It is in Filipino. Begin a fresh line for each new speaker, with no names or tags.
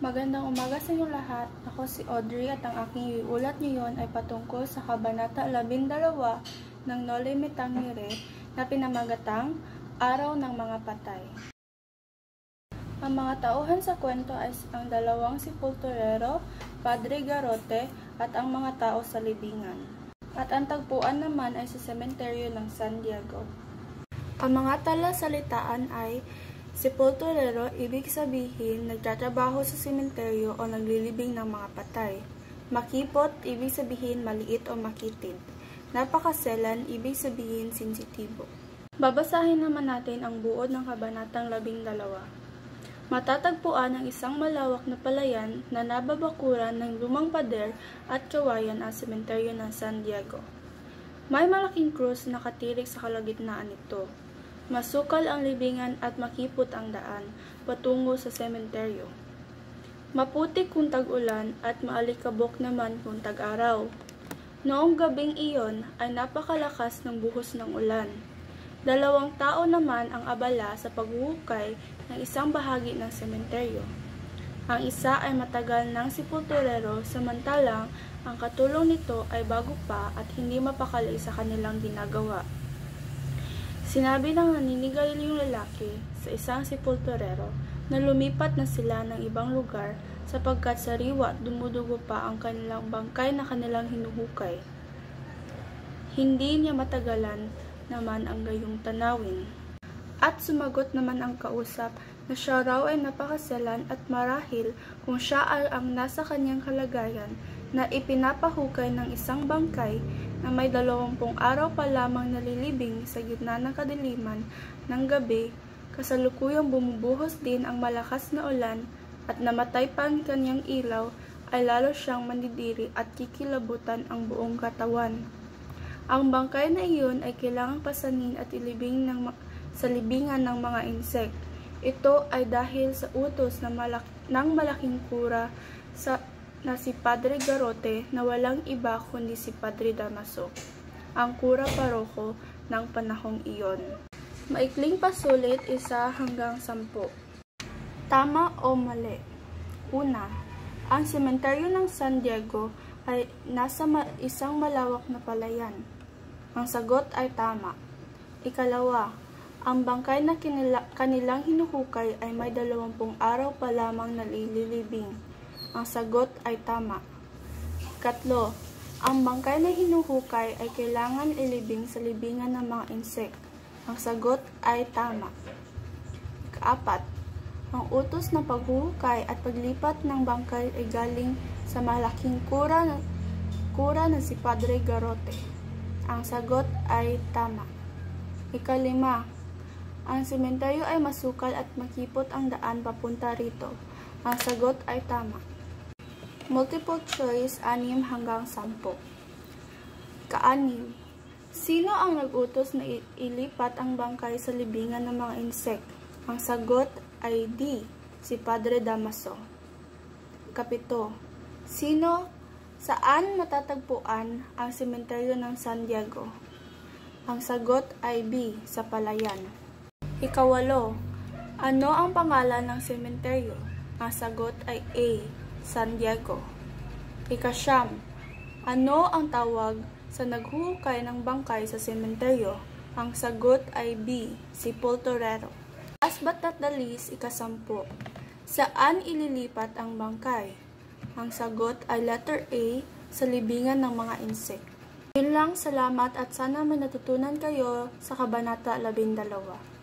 Magandang umaga sa inyo lahat. Ako si Audrey at ang aking iulat ngayon ay patungkol sa Kabanata 12 ng Noli Me Tangere na pinamagatang Araw ng Mga Patay. Ang mga tauhan sa kwento ay ang dalawang sepulturero, Padre Garrote at ang mga tao sa libingan. At ang tagpuan naman ay sa sementeryo ng San Diego. Ang mga talasalitaan ay sepulturero, ibig sabihin nagtatrabaho sa sementeryo o naglilibing ng mga patay. Makipot, ibig sabihin maliit o makitid. Napakaselan, ibig sabihin sensitibo. Babasahin naman natin ang buod ng Kabanatang 12. Matatagpuan ang isang malawak na palayan na nababakuran ng lumang pader at kawayan ang sementeryo ng San Diego. May malaking krus na nakatirik sa kalagitnaan nito. Masukal ang libingan at makipot ang daan patungo sa sementeryo. Maputik kung tag-ulan at maalikabok naman kung tag-araw. Noong gabing iyon ay napakalakas ng buhos ng ulan. 2 tao naman ang abala sa paghuhukay ng isang bahagi ng sementeryo. Ang isa ay matagal ng sepulturero, samantalang ang katulong nito ay bago pa at hindi mapakali sa kanilang ginagawa. Sinabi ng naninigayilyong lalaki sa isang sepulturero na lumipat na sila ng ibang lugar sapagkat sariwa dumudugo pa ang kanilang bangkay na kanilang hinuhukay. Hindi niya matagalan naman ang gayong tanawin. At sumagot naman ang kausap na siya raw ay napakaselan at marahil kung siya ay ang nasa kanyang kalagayan na ipinapahukay ng isang bangkay na may 20 araw pa lamang nalilibing sa gitna ng kadiliman ng gabi, kasalukuyang bumubuhos din ang malakas na ulan at namatay pa ang kanyang ilaw, ay lalo siyang mandidiri at kikilabutan ang buong katawan. Ang bangkay na iyon ay kailangang pasanin at ilibing sa libingan ng mga insek. Ito ay dahil sa utos ng malaking kura na si Padre Garrote na walang iba kundi si Padre Damaso, ang kura paroko ng panahong iyon. Maikling pasulit 1 hanggang 10. Tama o mali? Una, ang sementeryo ng San Diego ay nasa isang malawak na palayan. Ang sagot ay tama. Ikalawa, ang bangkay na kanilang hinuhukay ay may 20 araw pa lamang nalilibing. Ang sagot ay tama. Ikatlo, ang bangkay na hinuhukay ay kailangan ilibing sa libingan ng mga insek. Ang sagot ay tama. Ikaapat, ang utos na paghuhukay at paglipat ng bangkay ay galing sa malaking kura na si Padre Garrote. Ang sagot ay tama. Ikalima, ang sementeryo ay masukal at makipot ang daan papunta rito. Ang sagot ay tama. Multiple choice 6 hanggang 10. Ka-6. Sino ang nag-utos na ilipat ang bangkay sa libingan ng mga insek? Ang sagot ay D, si Padre Damaso. Ka-7. Saan matatagpuan ang sementeryo ng San Diego? Ang sagot ay B, sa palayan. Ika-8. Ano ang pangalan ng sementeryo? Ang sagot ay A, San Diego. Ika-9. Ano ang tawag sa naghuhukay ng bangkay sa sementeryo? Ang sagot ay B, sepulturero. Last but not the least, ika-10. Saan ililipat ang bangkay? Ang sagot ay letter A, sa libingan ng mga insek. Yun lang, salamat at sana may natutunan kayo sa Kabanata 12.